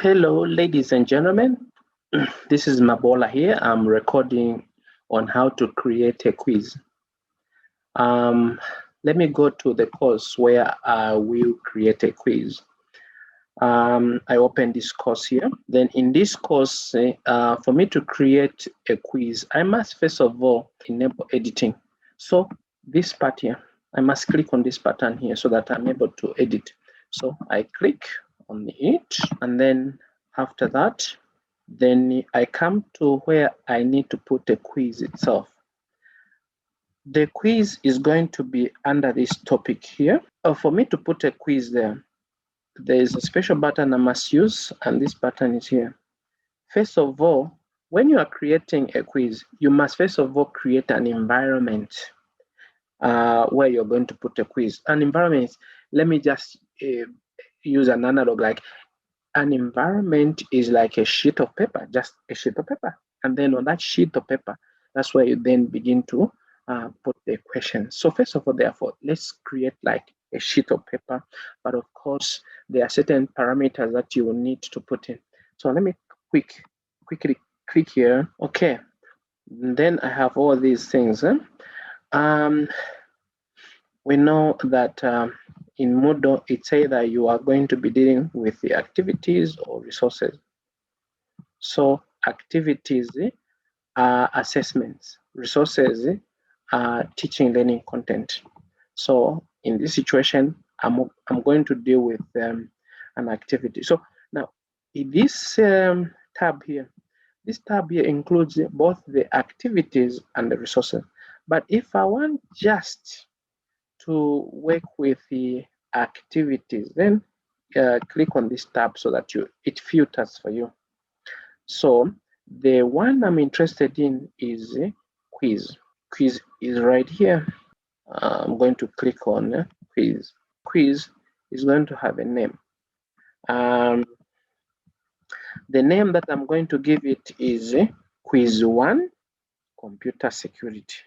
Hello, ladies and gentlemen. This is Mabola here. I'm recording on how to create a quiz. Let me go to the course where I will create a quiz. I open this course here. Then in this course, for me to create a quiz, I must first of all enable editing. So this part here, I must click on this button here so that I'm able to edit. So I click on it, and then after that, then I come to where I need to put the quiz itself. The quiz is going to be under this topic here. For me to put a quiz there is a special button I must use, and this button is here. First of all, when you are creating a quiz, you must first of all create an environment where you're going to put a quiz. An environment, let me just use an analog, like an environment is like a sheet of paper, just a sheet of paper. And then on that sheet of paper, that's where you then begin to put the questions. So first of all, therefore, let's create like a sheet of paper. But of course, there are certain parameters that you will need to put in. So let me quickly click here. Okay. And then I have all these things. We know that in Moodle, it's either you are going to be dealing with the activities or resources. So activities are assessments, resources are teaching learning content. So in this situation, I'm going to deal with an activity. So now in this tab here includes both the activities and the resources. But if I want just to work with the activities, then click on this tab so that it filters for you. So the one I'm interested in is quiz. Quiz is right here. I'm going to click on quiz. Quiz is going to have a name. The name that I'm going to give it is Quiz 1 Computer Security.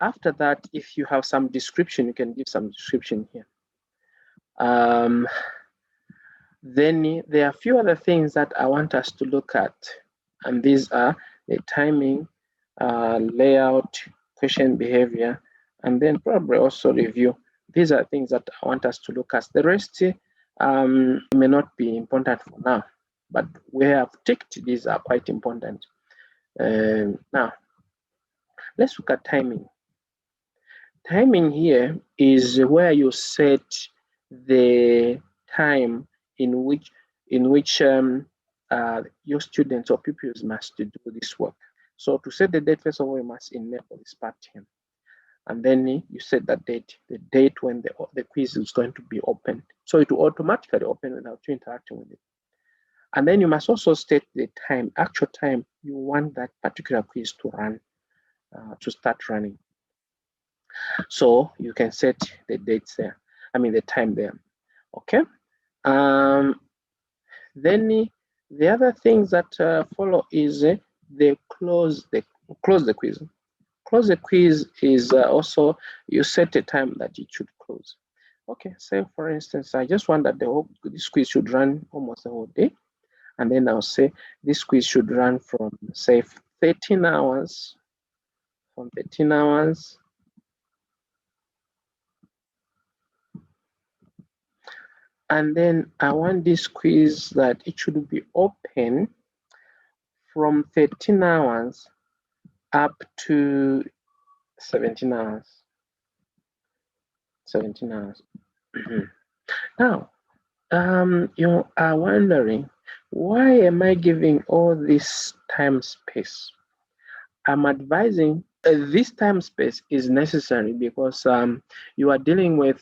After that, if you have some description, you can give some description here. Then there are a few other things that I want us to look at, and these are the timing, layout, question behavior, and then probably also review. These are things that I want us to look at. The rest may not be important for now, but we have ticked these are quite important. Now, let's look at timing. Timing here is where you set the time in which your students or pupils must do this work. So to set the date, first of all, you must enable this part here. And then you set the date when the quiz is going to be opened. So it will automatically open without you interacting with it. And then you must also state the time, actual time you want that particular quiz to run, to start running. So you can set the dates there, the time there. Okay. Then the other things that follow is the close the quiz. Close the quiz is also you set a time that it should close. Okay, say for instance, I just want that this quiz should run almost the whole day, and then I'll say this quiz should run from say 13 hours, and then I want this quiz that it should be open from 13 hours up to 17 hours. 17 hours. Now, you are wondering, why am I giving all this time space? I'm advising this time space is necessary because you are dealing with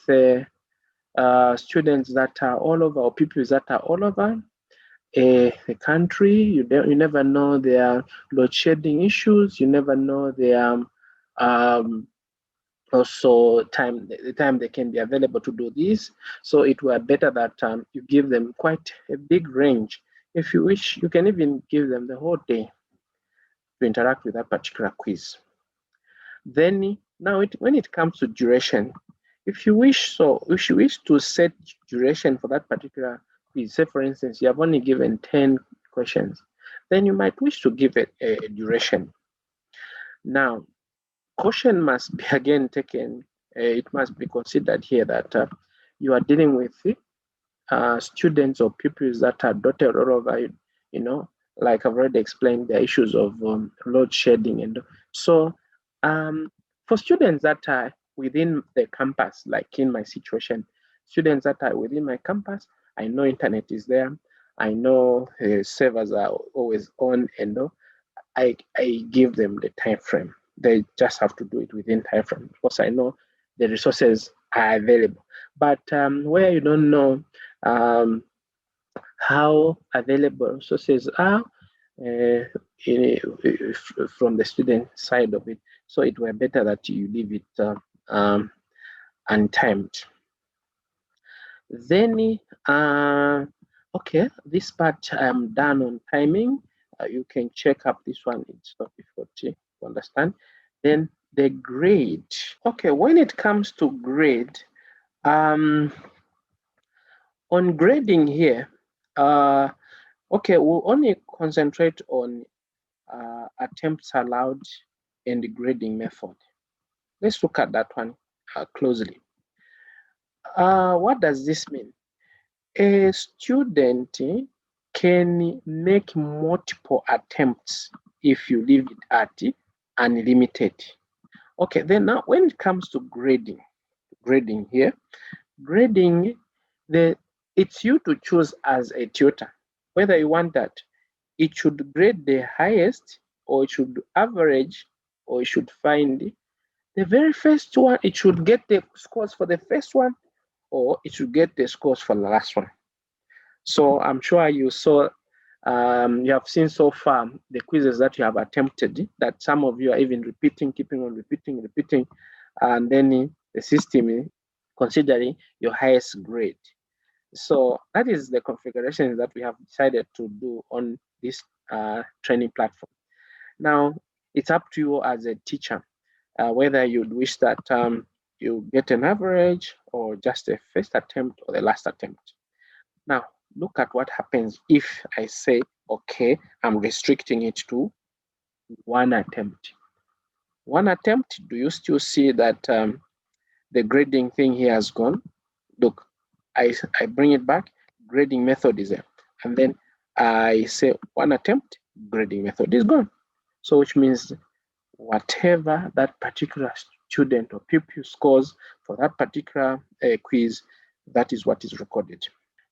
students that are all over, or pupils that are all over the country. You never know their load shedding issues. You never know their also the time they can be available to do this. So it were better that you give them quite a big range. If you wish, you can even give them the whole day to interact with that particular quiz. Then now when it comes to duration, if you wish to set duration for that particular quiz, say for instance, you have only given 10 questions, then you might wish to give it a duration. Now, caution must be again taken, it must be considered here that you are dealing with students or pupils that are dotted all over, like I've already explained, the issues of load shedding. And so for students that are within the campus, like in my situation, students that are within my campus, I know internet is there. I know servers are always on, and I give them the time frame. They just have to do it within time frame because I know the resources are available. But where you don't know how available resources are from the student side of it, so it were better that you leave it untimed. Then, okay, this part I'm done on timing. You can check up this one, it's not difficult to understand. Then the grade. Okay, when it comes to grade, on grading here, okay, we'll only concentrate on attempts allowed and the grading method. Let's look at that one closely. What does this mean? A student can make multiple attempts if you leave it at unlimited. Okay, then now when it comes to grading here, grading, it's you to choose as a tutor whether you want that it should grade the highest, or it should average, or it should find the very first one. It should get the scores for the first one, or it should get the scores for the last one. So I'm sure you saw, you have seen so far the quizzes that you have attempted, that some of you are even repeating, keeping on repeating, and then the system considering your highest grade. So that is the configuration that we have decided to do on this training platform. Now, it's up to you as a teacher, whether you'd wish that you get an average or just a first attempt or the last attempt. Now, look at what happens if I say, okay, I'm restricting it to one attempt. One attempt, do you still see that the grading thing here has gone? Look, I bring it back, grading method is there. And then I say one attempt, grading method is gone. So which means whatever that particular student or pupil scores for that particular quiz, that is what is recorded.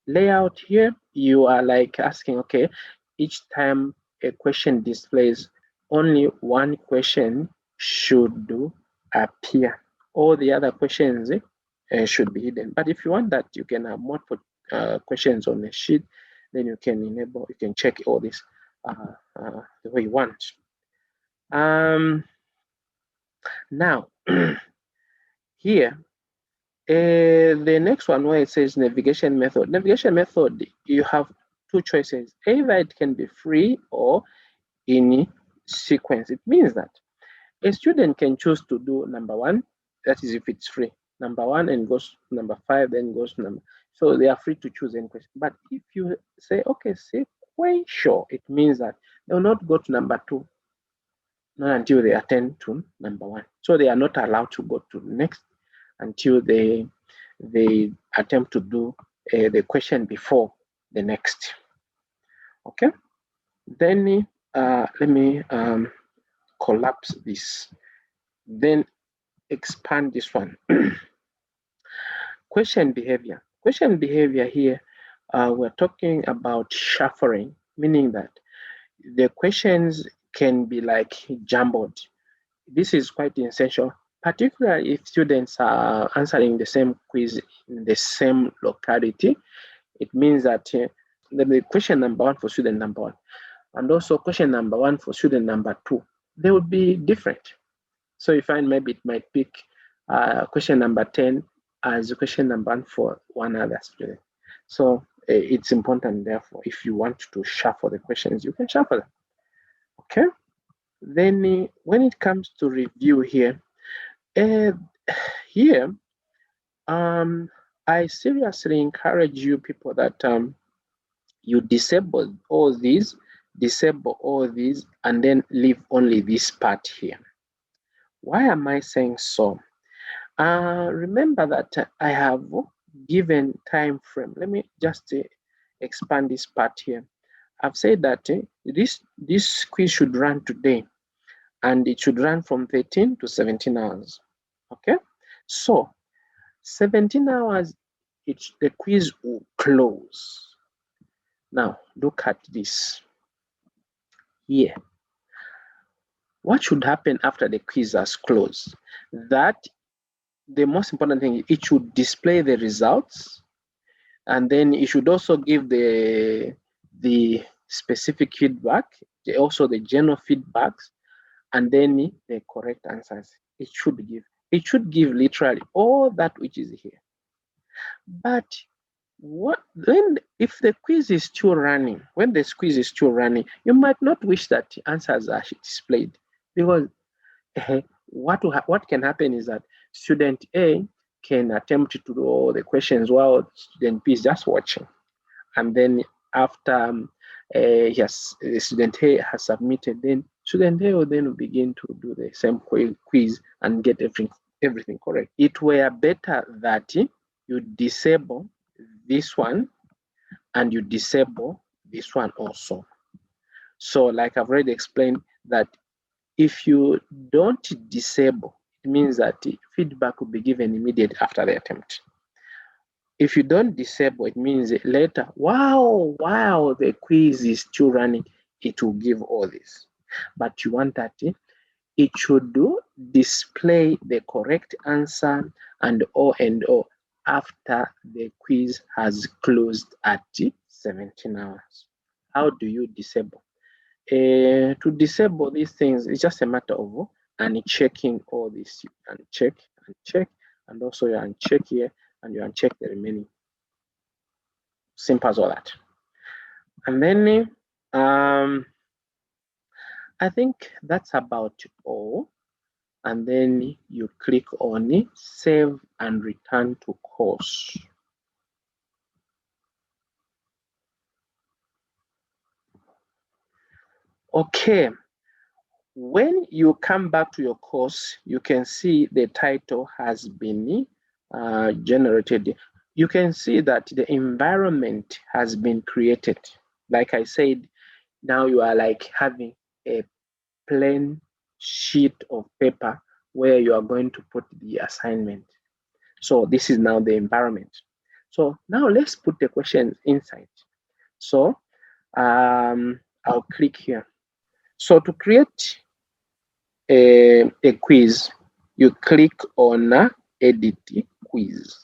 Layout here, you are like asking, okay, each time a question displays, only one question should appear. All the other questions should be hidden. But if you want that, you can have multiple questions on the sheet. Then you can enable, you can check all this the way you want. Now, here, the next one where it says navigation method. Navigation method, you have two choices. Either it can be free or in sequence. It means that a student can choose to do number one, that is if it's free. Number one and goes to number 5, then goes to number. So they are free to choose any question. But if you say, okay, sequential, it means that they will not go to number 2, not until they attend to number 1. So they are not allowed to go to next until they attempt to do the question before the next. Okay, then let me collapse this, then expand this one. Question behavior here, we're talking about shuffling, meaning that the questions can be like jumbled. This is quite essential, particularly if students are answering the same quiz in the same locality. It means that the question number 1 for student number 1 and also question number 1 for student number 2, they would be different. So you find maybe it might pick question number 10 as question number 1 for one other student. So it's important, therefore, if you want to shuffle the questions, you can shuffle them. Okay. Then when it comes to review here, I seriously encourage you people that you disable all these, and then leave only this part here. Why am I saying so? Remember that I have given time frame. Let me just expand this part here. I've said that this quiz should run today, and it should run from 13 to 17 hours. Okay, so 17 hours, the quiz will close. Now look at this here. What should happen after the quiz has closed? That the most important thing, it should display the results, and then it should also give the specific feedback, also the general feedbacks, and then the correct answers. It should give literally all that which is here. But what then if the quiz is still running? When the quiz is still running, you might not wish that the answers are displayed, because what can happen is that student A can attempt to do all the questions while student B is just watching, and then after the student A has submitted, then student A will then begin to do the same quiz and get everything correct. It were better that you disable this one and you disable this one also. So like I've already explained, that if you don't disable, it means that feedback will be given immediately after the attempt. If you don't disable, it means later, wow, the quiz is still running, it will give all this. But you want that it should display the correct answer and all after the quiz has closed at 17 hours. How do you disable? To disable these things, it's just a matter of unchecking all this. You uncheck, and also you uncheck here, and you uncheck the remaining. Simple as all that. And then I think that's about all. And then you click on save and return to course. Okay, when you come back to your course, you can see the title has been generated. You can see that the environment has been created. Like I said, now you are like having a plain sheet of paper where you are going to put the assignment. So this is now the environment. So now let's put the question inside. So I'll click here. So to create a quiz, you click on edit quiz.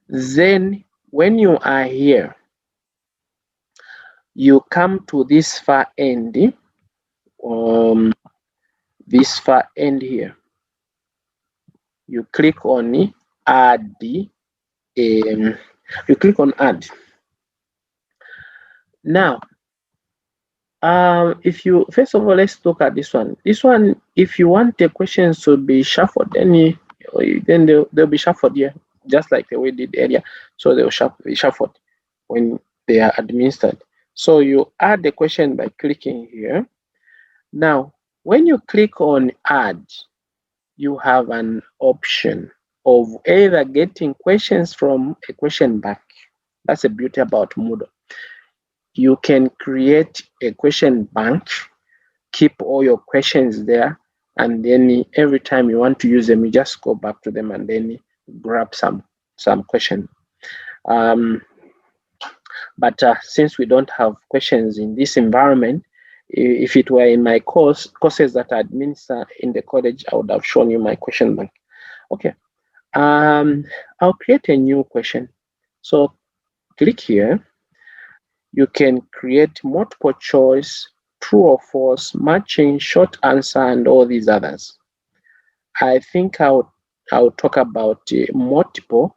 Then when you are here, you come to this far end, here. You click on add. You click on add. Now, if you first of all, let's look at this one. This one, if you want the questions to be shuffled, then they'll be shuffled here, just like the way we did earlier. So they'll be shuffled when they are administered. So you add the question by clicking here. Now, when you click on add, you have an option of either getting questions from a question bank. That's the beauty about Moodle. You can create a question bank, keep all your questions there, and then every time you want to use them, you just go back to them and then grab some question. But since we don't have questions in this environment, if it were in my courses that I administer in the college, I would have shown you my question bank. Okay, I'll create a new question. So click here. You can create multiple choice, true or false, matching, short answer, and all these others. I think I'll talk about multiple,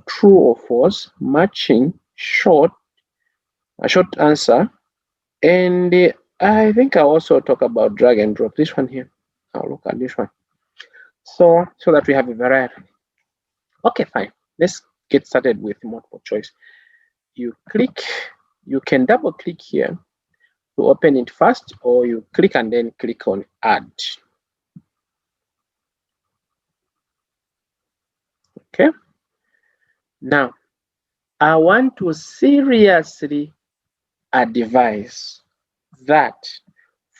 true or false, matching, short answer, and I think I'll also talk about drag and drop. This one here. I'll look at this one. So that we have a variety. Okay, fine. Let's get started with multiple choice. You can double click here to open it first, or you click and then click on add. Okay. Now, I want to seriously advise that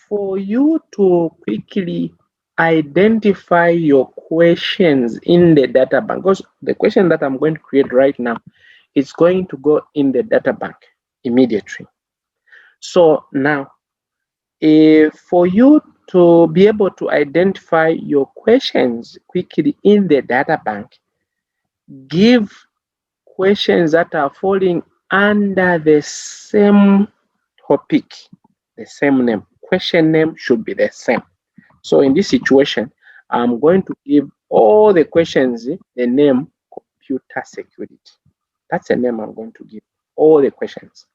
for you to quickly identify your questions in the data bank, because the question that I'm going to create right now is going to go in the data bank immediately. So now, for you to be able to identify your questions quickly in the data bank, give questions that are falling under the same topic, the same name. Question name should be the same. So in this situation, I'm going to give all the questions the name computer security. That's the name I'm going to give all the questions.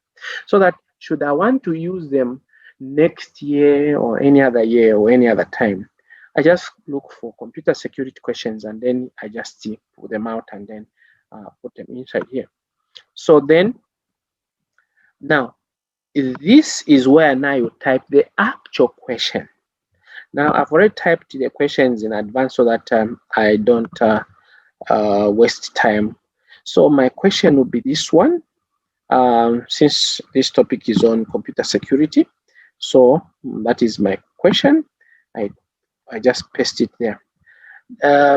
So that should I want to use them next year or any other year or any other time, I just look for computer security questions and then I just pull them out and then put them inside here. So then now this is where now you type the actual question. Now I've already typed the questions in advance so that I don't waste time. So my question will be this one, since this topic is on computer security. So that is my question. I just paste it there.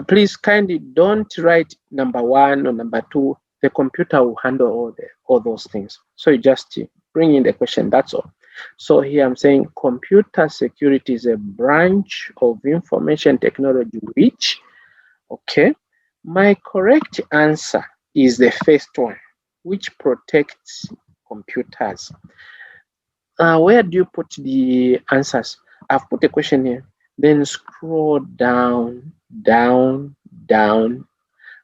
Please kindly don't write number 1 or number 2. The computer will handle all those things. So you just bring in the question, that's all. So here I'm saying computer security is a branch of information technology which, okay, my correct answer is the first one, which protects computers. Where do you put the answers? I've put a question here. Then scroll down, down, down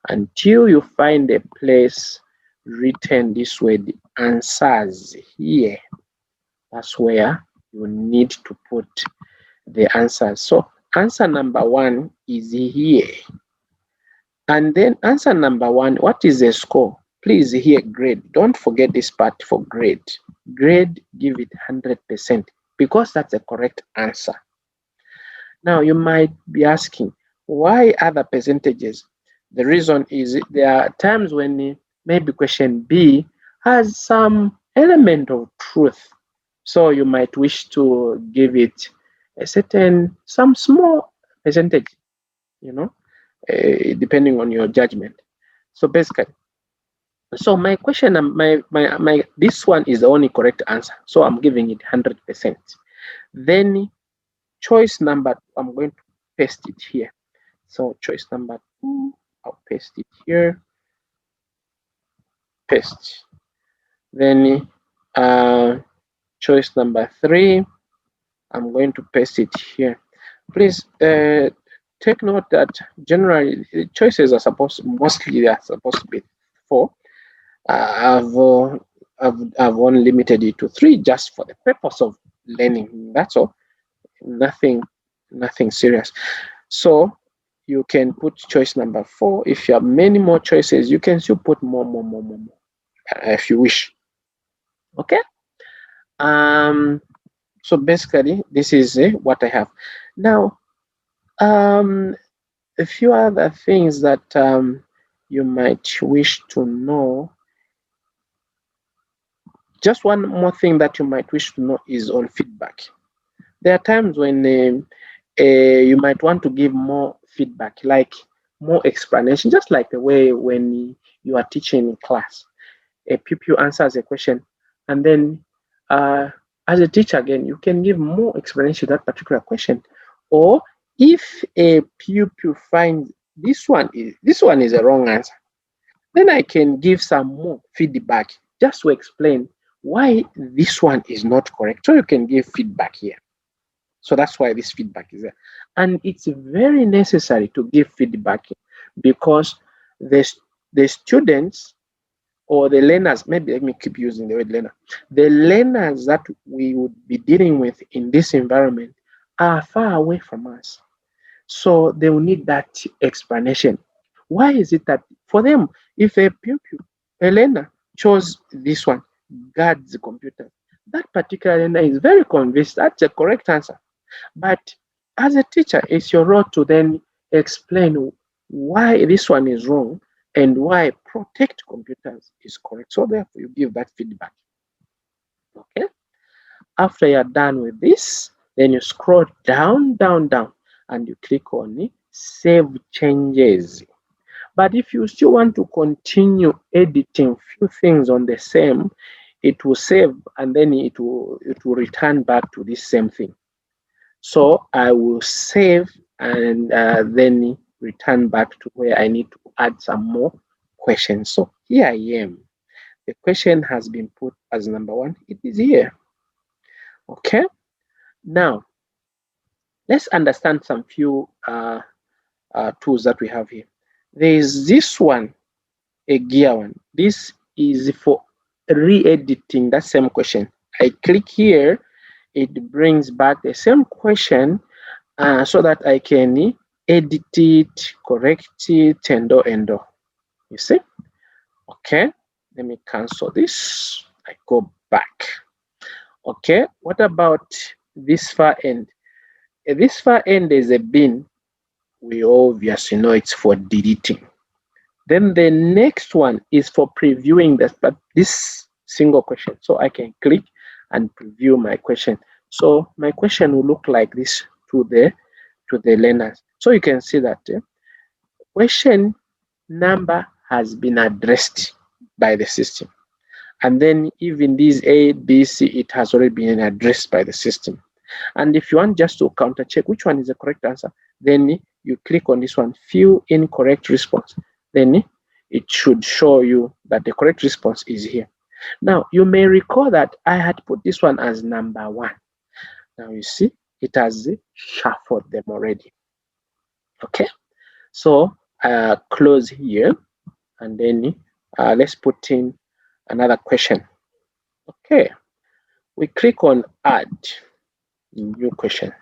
until you find a place written this way, the answers here. That's where you need to put the answers. So answer number 1 is here. And then answer number 1, what is the score? Please here, grade. Don't forget this part for grade. Grade, give it 100% because that's the correct answer. Now you might be asking, why other percentages? The reason is there are times when maybe question B has some element of truth. So you might wish to give it a certain, some small percentage, depending on your judgment. So basically, so my question, this one is the only correct answer. So I'm giving it 100%. Then choice number, I'm going to paste it here. So choice number 2, I'll paste it here. Paste. Then choice number 3, I'm going to paste it here. Please take note that generally choices are mostly they are supposed to be 4. I've only limited it to 3 just for the purpose of learning. That's all. Nothing serious. So you can put choice number 4. If you have many more choices, you can still put more if you wish. Okay. So basically, this is what I have now. A few other things that you might wish to know. Just one more thing that you might wish to know is on feedback. There are times when you might want to give more feedback, like more explanation, just like the way when you are teaching in class. A pupil answers a question, and then as a teacher again, you can give more explanation to that particular question. Or if a pupil finds this one is a wrong answer, then I can give some more feedback just to explain why this one is not correct. So you can give feedback here. So that's why this feedback is there. And it's very necessary to give feedback because the students or the learners, maybe let me keep using the word learner, the learners that we would be dealing with in this environment are far away from us. So they will need that explanation. Why is it that For them, if a pupil, a learner, chose this one, guard the computer, that particular learner is very convinced that's the correct answer. But as a teacher, it's your role to then explain why this one is wrong and why protect computers is correct. So therefore, you give that feedback. Okay. After you're done with this, then you scroll down, down, down, and you click on Save Changes. But if you still want to continue editing few things on the same, it will save and then it will return back to this same thing. So I will save and then return back to where I need to add some more questions. So here I am. The question has been put as number 1. It is here. Okay. Now, let's understand some few tools that we have here. There is this one, a gear one. This is for re-editing that same question. I click here, it brings back the same question so that I can edit it, correct it, and all. You see? Okay, let me cancel this. I go back. Okay, what about this far end? This far end is a bin. We obviously know it's for deleting. Then the next one is for previewing this single question. So I can click and preview my question. So my question will look like this to the learners. So you can see that question number has been addressed by the system. And then even these A, B, C, it has already been addressed by the system. And if you want just to counter check which one is the correct answer, then you click on this one, fill incorrect response. Then it should show you that the correct response is here. Now, you may recall that I had put this one as number 1. Now you see, it has shuffled them already. Okay, so close here, and then let's put in another question. Okay, we click on add new question.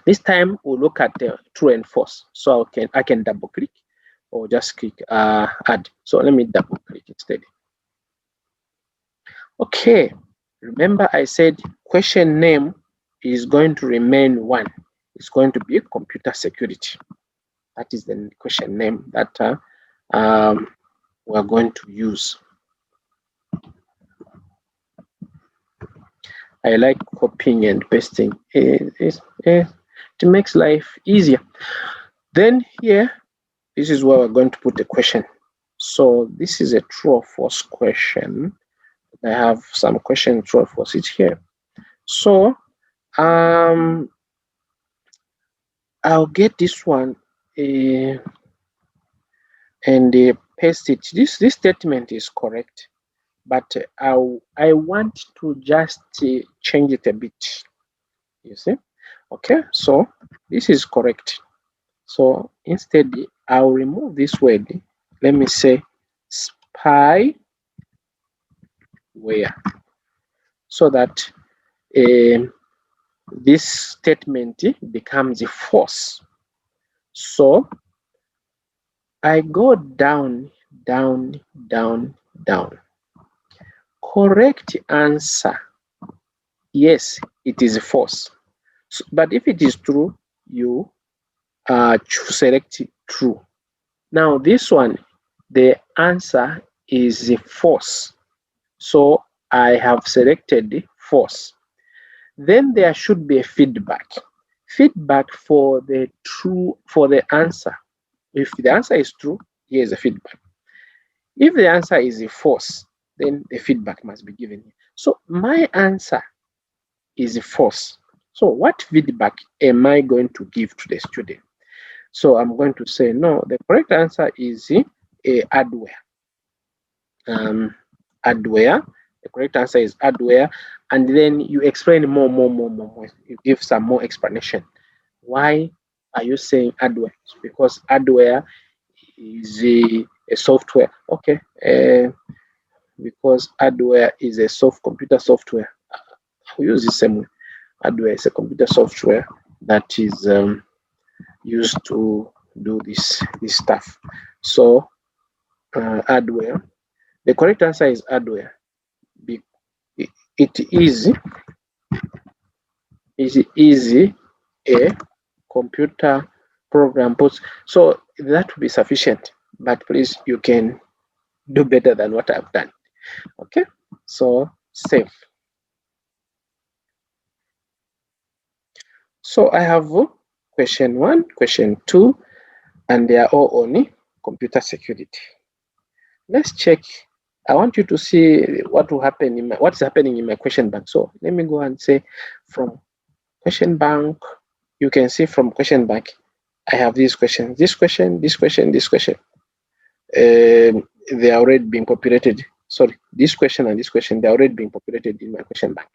This time we'll look at the true and false. So I can double click or just click add. So let me double click instead. Okay, remember I said question name is going to remain 1. It's going to be computer security. That is the question name that we're going to use. I like copying and pasting. It makes life easier. Then here, this is where we're going to put the question. So this is a true or false question. I have some question true or false. It's here. So I'll get this one and paste it. This statement is correct, but I want to just change it a bit. You see? Okay, so this is correct. So instead, I'll remove this word. Let me say spyware, so that this statement becomes false. So I go down, down, down, down. Correct answer. Yes, it is false. So, but if it is true, you select true. Now this one, the answer is false. So I have selected false. Then there should be a feedback. Feedback for the answer. If the answer is true, here is a feedback. If the answer is false, then the feedback must be given. So my answer is false. So what feedback am I going to give to the student? So I'm going to say, no, the correct answer is hardware. Hardware. The correct answer is hardware. And then you explain more. You give some more explanation. Why are you saying hardware? Because hardware is a software. Okay. Because hardware is a computer software. We use the same way. Hardware is a computer software that is used to do this stuff. So hardware. The correct answer is hardware. It is a computer program. So that would be sufficient, but please, you can do better than what I've done. Okay, so save. So I have question 1, question 2, and they are all on computer security. Let's check. I want you to see what will happen in what's happening in my question bank. So let me go and say from question bank. You can see from question bank, I have these questions. This question, this question, this question. They are already being populated. Sorry, this question and this question, they are already being populated in my question bank.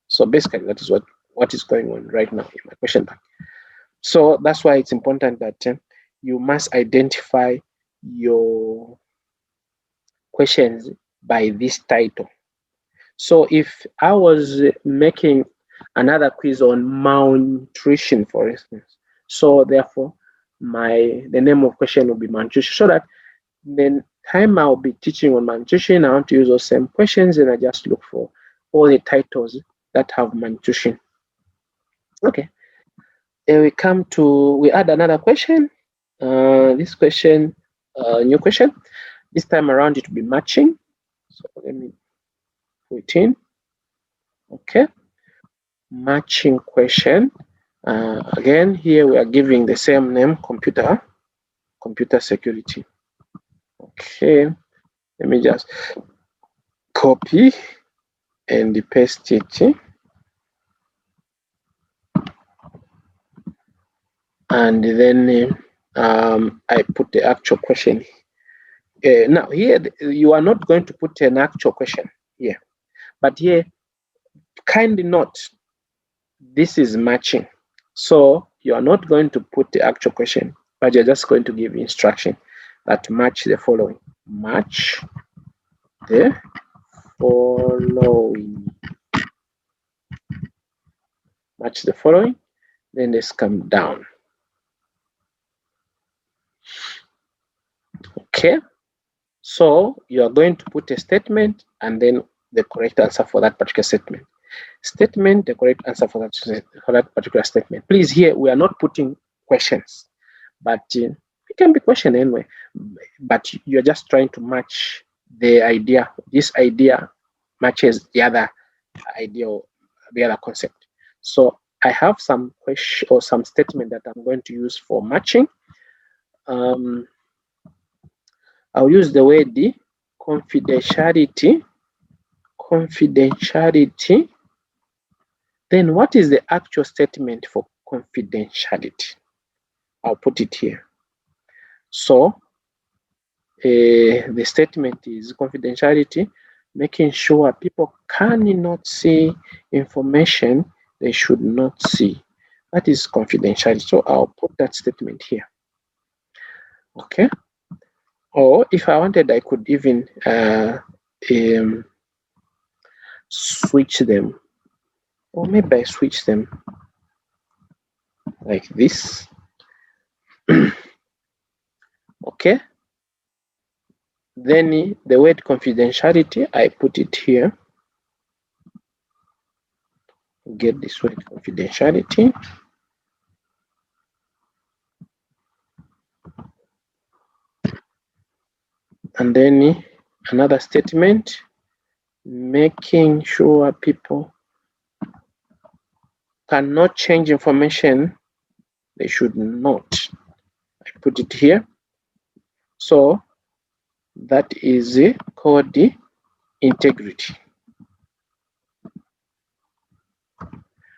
So basically, that is what is going on right now in my question bank. So that's why it's important that you must identify your questions by this title. So if I was making another quiz on malnutrition, for instance, so therefore the name of question will be malnutrition, so that the time I'll be teaching on malnutrition, I want to use those same questions, and I just look for all the titles that have malnutrition. Okay. Then we add another question. This question, new question. This time around it will be matching. So let me put in. Okay. Matching question. Again, here we are giving the same name, computer security. Okay. Let me just copy and paste it. And then I put the actual question. Now here, you are not going to put an actual question here, but here, kindly note, this is matching. So you are not going to put the actual question, but you're just going to give instruction that match the following. Match the following. Match the following. Then let's come down. Okay. So you are going to put a statement and then the correct answer for that particular statement. Statement, the correct answer for that particular statement. Please, here we are not putting questions, but it can be question anyway. But you're just trying to match the idea. This idea matches the other idea or the other concept. So I have some question or some statement that I'm going to use for matching. I'll use the word confidentiality. Confidentiality. Then what is the actual statement for confidentiality? I'll put it here. So the statement is confidentiality, making sure people cannot see information they should not see. That is confidentiality. So I'll put that statement here. Okay. Or if I wanted, I could even switch them. Or maybe I switch them like this. Okay. Then the word confidentiality, I put it here. Get this word confidentiality. And then another statement, making sure people cannot change information they should not. I put it here. So that is called the integrity.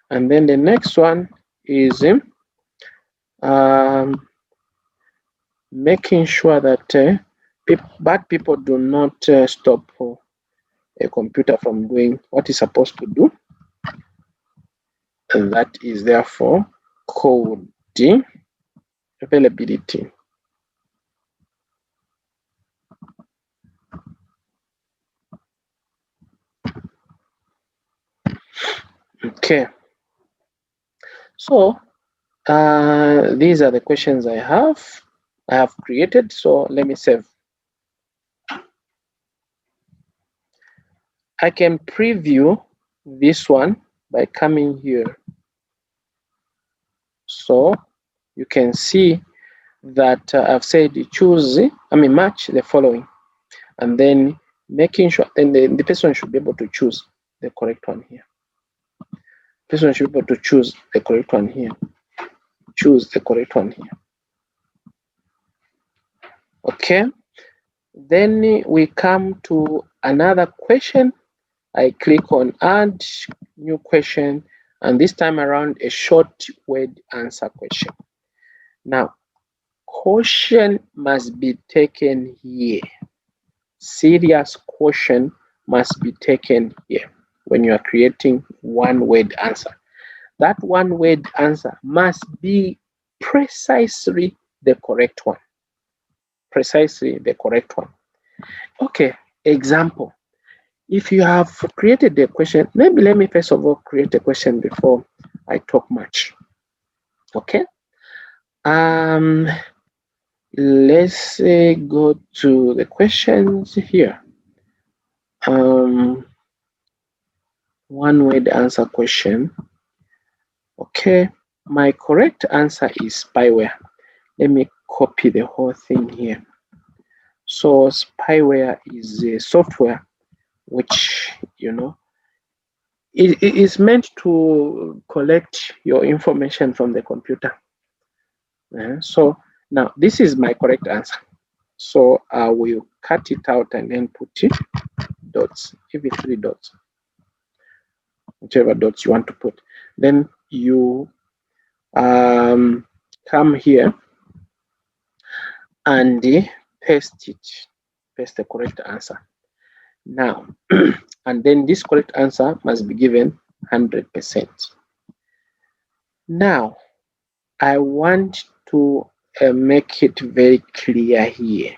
And then the next one is making sure that bad people do not stop a computer from doing what it's supposed to do. And that is therefore called the availability. Okay. So these are the questions I have created. So let me save. I can preview this one by coming here. So you can see that I've said choose, match the following, and then making sure, then the person should be able to choose the correct one here. The person should be able to choose the correct one here. Choose the correct one here. Okay. Then we come to another question. I click on add new question, and this time around a short word answer question. Now, caution must be taken here. Serious caution must be taken here when you are creating one word answer. That one word answer must be precisely the correct one. Precisely the correct one. Okay, example. If you have created a question, maybe let me first of all create a question before I talk much. Okay. Let's go to the questions here. One word answer question. Okay, my correct answer is spyware. Let me copy the whole thing here. So spyware is a software which, it is meant to collect your information from the computer. So now this is my correct answer. So I will cut it out and then put it dots, maybe 3 dots, whichever dots you want to put. Then you come here and paste it, paste the correct answer. Now, and then this correct answer must be given 100%. Now, I want to make it very clear here.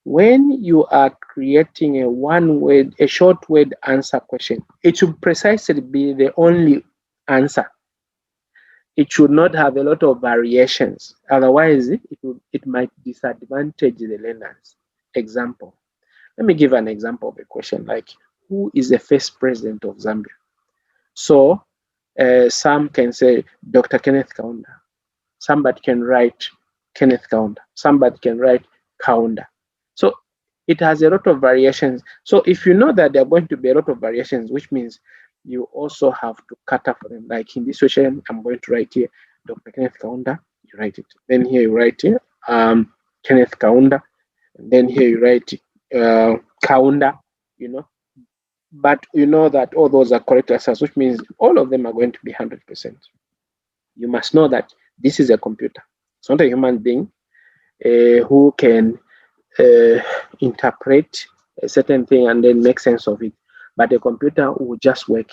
When you are creating a short word answer question, it should precisely be the only answer. It should not have a lot of variations. Otherwise, it might disadvantage the learners. Example. Let me give an example of a question like, who is the first president of Zambia? So some can say Dr. Kenneth Kaunda. Somebody can write Kenneth Kaunda. Somebody can write Kaunda. So it has a lot of variations. So if you know that there are going to be a lot of variations, which means you also have to cater for them. Like in this situation, I'm going to write here Dr. Kenneth Kaunda. You write it. Then here you write here Kenneth Kaunda. And then here you write Kaunda. But you know that all those are correct answers, which means all of them are going to be 100%. You must know that this is a computer. It's not a human being who can interpret a certain thing and then make sense of it. But a computer will just work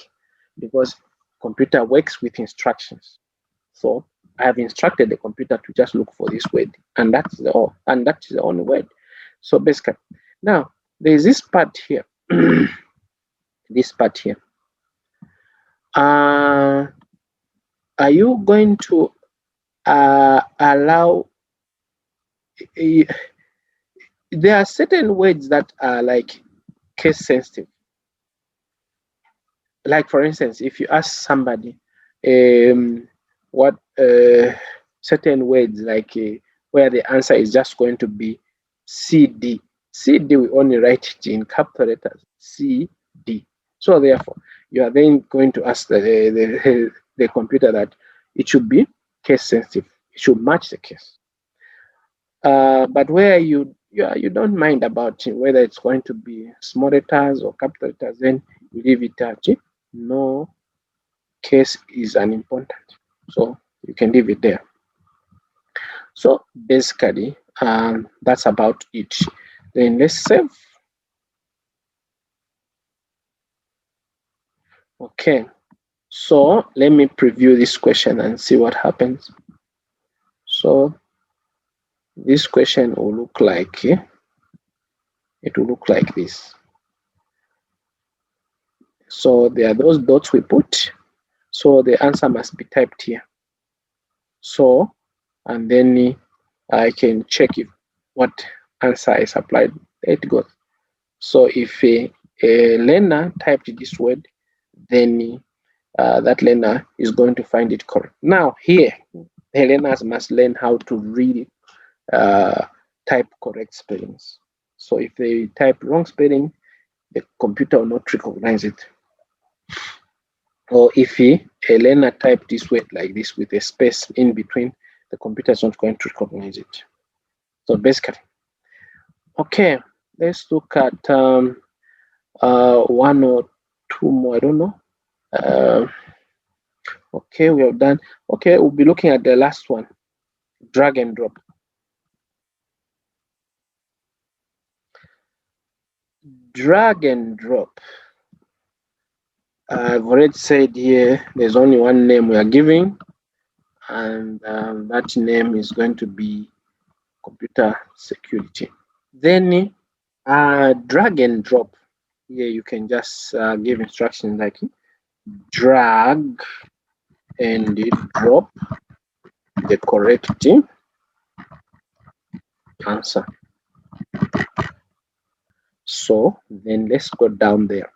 because computer works with instructions. So I have instructed the computer to just look for this word, and that's the only word. So basically, now there's this part here. This part here. Are you going to allow? There are certain words that are like case sensitive. Like for instance, if you ask somebody what certain words like where the answer is just going to be CD. CD, we only write it in capital letters. CD. So therefore, you are then going to ask the computer that it should be case sensitive. It should match the case. But where you don't mind about whether it's going to be small letters or capital letters, then you leave it at no case is unimportant. So you can leave it there. So basically, that's about it. Then let's save. Okay, so let me preview this question and see what happens. So this question will look like it will look like this. So there are those dots we put. So the answer must be typed here. So, and then I can check if what answer is applied. There it goes. So if a learner typed this word, then that learner is going to find it correct. Now here, the learners must learn how to read type correct spellings. So if they type wrong spelling, the computer will not recognize it. Or if a learner typed this word like this with a space in between, the computer is not going to recognize it. So basically, okay, let's look at one or two more. I don't know. Okay, we have done. Okay, we'll be looking at the last one, drag and drop. Drag and drop. I've already said here there's only one name we are giving, and that name is going to be computer security. Then drag and drop. Here you can just give instructions like drag and drop the correct answer. So then let's go down there.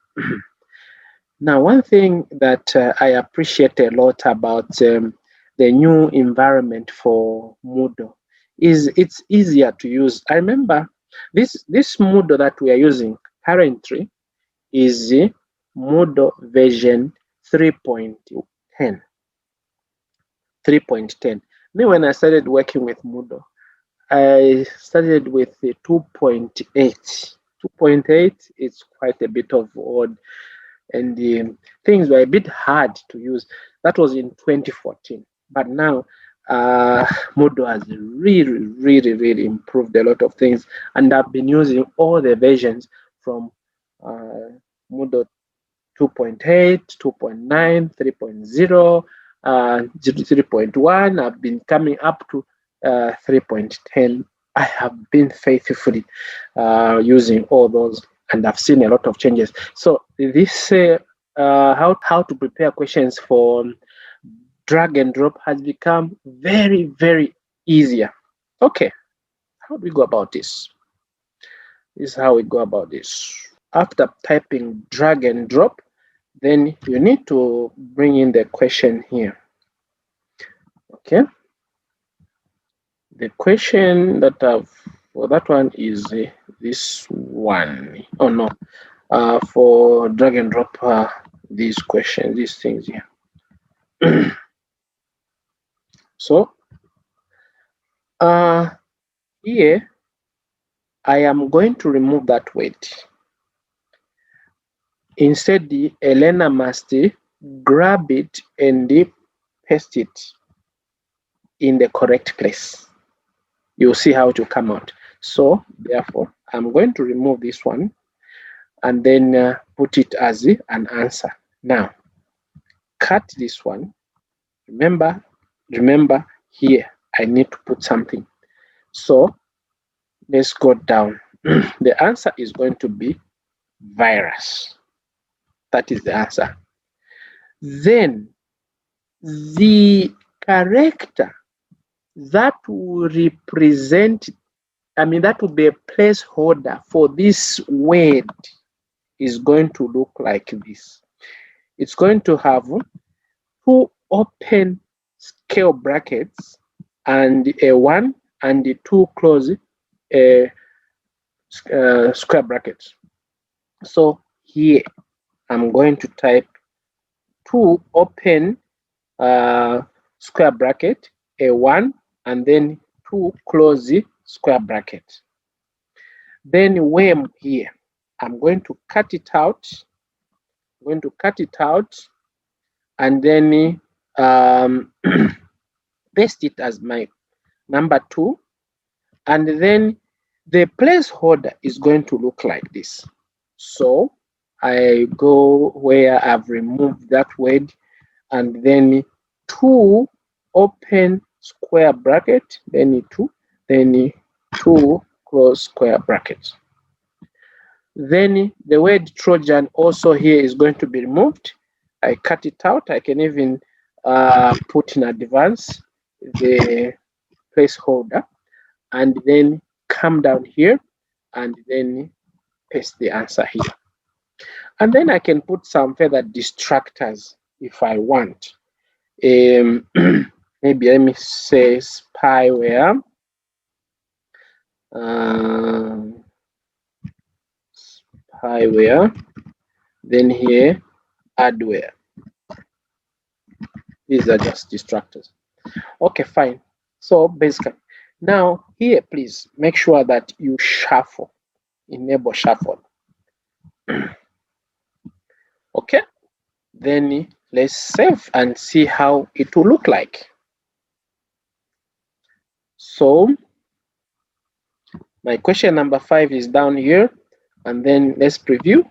Now, one thing that I appreciate a lot about the new environment for Moodle is it's easier to use. I remember this Moodle that we are using currently is Moodle version 3.10. 3.10. Me, when I started working with Moodle, I started with 2.8. 2.8 is quite a bit of odd, and things were a bit hard to use. That was in 2014. But now, Moodle has really improved a lot of things, and I've been using all the versions from Moodle 2.8, 2.9, 3.0, 3.1. I've been coming up to 3.10. I have been faithfully using all those, and I've seen a lot of changes. So this how to prepare questions for drag and drop has become very easier. Okay, how do we go about this? This is how we go about this. After typing drag and drop, then you need to bring in the question here. Okay. The question that I've for that one is this one. Oh no, for drag and drop these questions, these things here. So here I am going to remove that word. Instead, a learner must grab it and paste it in the correct place. You'll see how to come out. So therefore, I'm going to remove this one and then put it as an answer. Now, cut this one. Remember here, I need to put something. So let's go down. The answer is going to be virus. That is the answer. Then the character that will represent, that will be a placeholder for this word is going to look like this. It's going to have two open scale brackets and a 1 and the 2 close square brackets. So here I'm going to type 2 open square bracket, a 1 and then 2 close square bracket. Then when here I'm going to cut it out. I'm going to cut it out and then paste it as my number 2, and then the placeholder is going to look like this. So I go where I've removed that word and then 2 open square bracket, then 2, then 2 close square brackets. Then the word Trojan also here is going to be removed. I cut it out. I can even put in advance the placeholder and then come down here and then paste the answer here. And then I can put some further distractors if I want. Maybe let me say spyware. Spyware. Then here, adware. These are just distractors. Okay, fine. So basically, now here, please make sure that you shuffle, enable shuffle. Okay, then let's save and see how it will look like. So my question number 5 is down here, and then let's preview.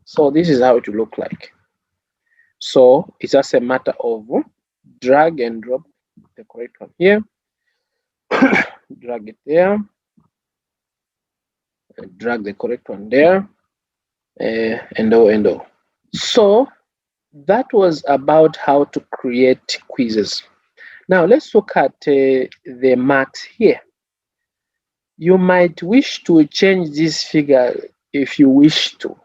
So this is how it will look like. So it's just a matter of drag and drop the correct one here, drag it there, drag the correct one there, and oh. So that was about how to create quizzes. Now let's look at the marks here. You might wish to change this figure if you wish to,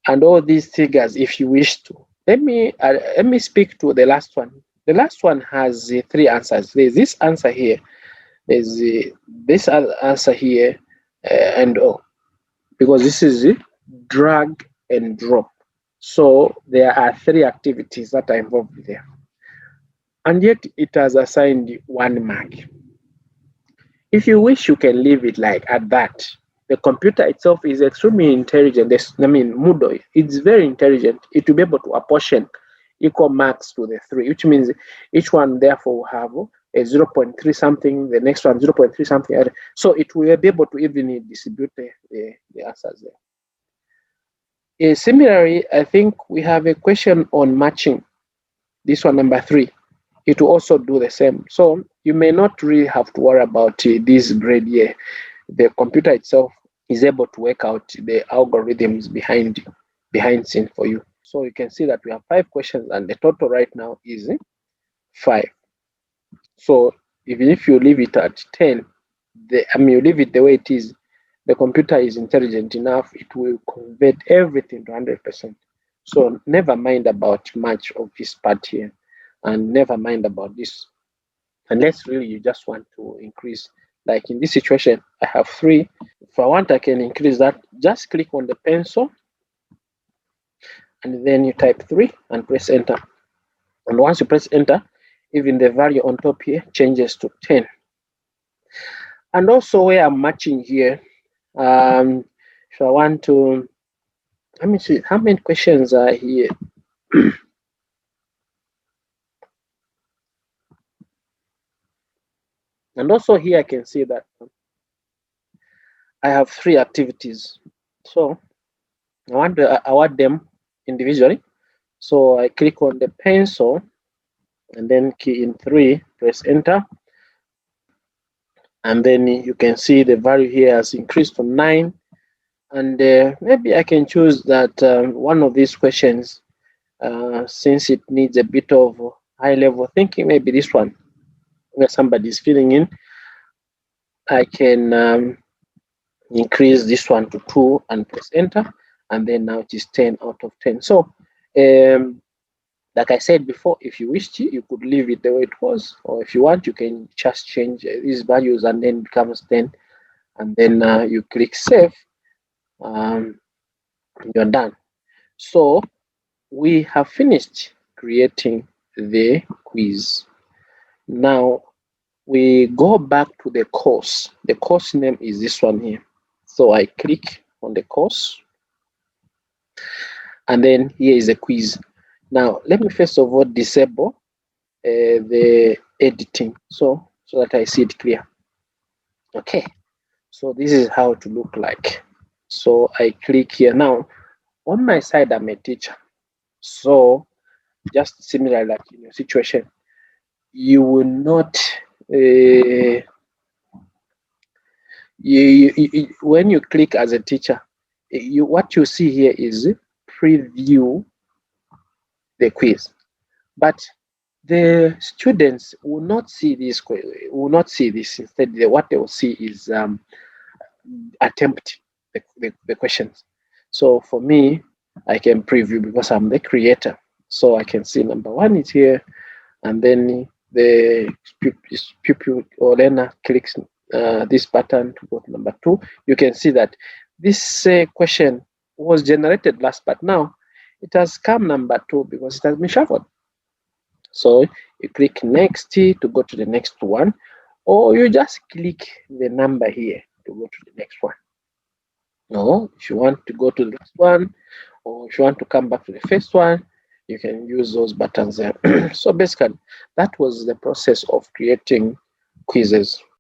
and all these figures if you wish to. Let me speak to the last one. The last one has 3 answers. There's this answer here, there's this answer here, and because this is drag and drop. So there are 3 activities that are involved there, and yet it has assigned 1 mark. If you wish, you can leave it like at that. The computer itself is extremely intelligent. I mean, Moodle, it's very intelligent. It will be able to apportion equal marks to the 3, which means each one therefore will have a 0.3 something, the next one 0.3 something. So it will be able to evenly distribute the answers there. Similarly, I think we have a question on matching. This one, number 3. It will also do the same. So you may not really have to worry about this grade here. The computer itself is able to work out the algorithms behind scene for you. So you can see that we have 5 questions, and the total right now is 5. So even if you leave it at 10, you leave it the way it is, the computer is intelligent enough, it will convert everything to 100%. So never mind about much of this part here, and never mind about this, unless really you just want to increase. Like in this situation, I have 3. If I want, I can increase that. Just click on the pencil, and then you type 3 and press enter. And once you press enter, even the value on top here changes to 10. And also where I'm matching here, if I want to, let me see how many questions are here. And also here I can see that I have 3 activities. So I want to award them individually. So I click on the pencil and then key in 3, press enter. And then you can see the value here has increased to 9. And maybe I can choose that one of these questions, since it needs a bit of high level thinking, maybe this one, where somebody's filling in, I can increase this one to 2 and press enter, and then now it is 10 out of 10. So like I said before, if you wish to, you could leave it the way it was, or if you want, you can just change these values and then it becomes 10, and then you click save. You're done. So we have finished creating the quiz. Now we go back to the course. The course name is this one here. So I click on the course, and then here is the quiz. Now let me first of all disable the editing so that I see it clear. Okay, so this is how it look like. So I click here. Now on my side, I'm a teacher, so just similar like in your situation, you will not when you click as a teacher, what you see here is preview the quiz, but the students will not see this. Instead, what they will see is attempt. the questions. So for me, I can preview because I'm the creator. So I can see number 1 is here, and then the pupil or learner clicks this button to go to number 2. You can see that this question was generated last, but now it has come number 2 because it has been shuffled. So you click next to go to the next one, or you just click the number here to go to the next one. No, if you want to go to the last one, or if you want to come back to the first one, you can use those buttons there. So basically, that was the process of creating quizzes.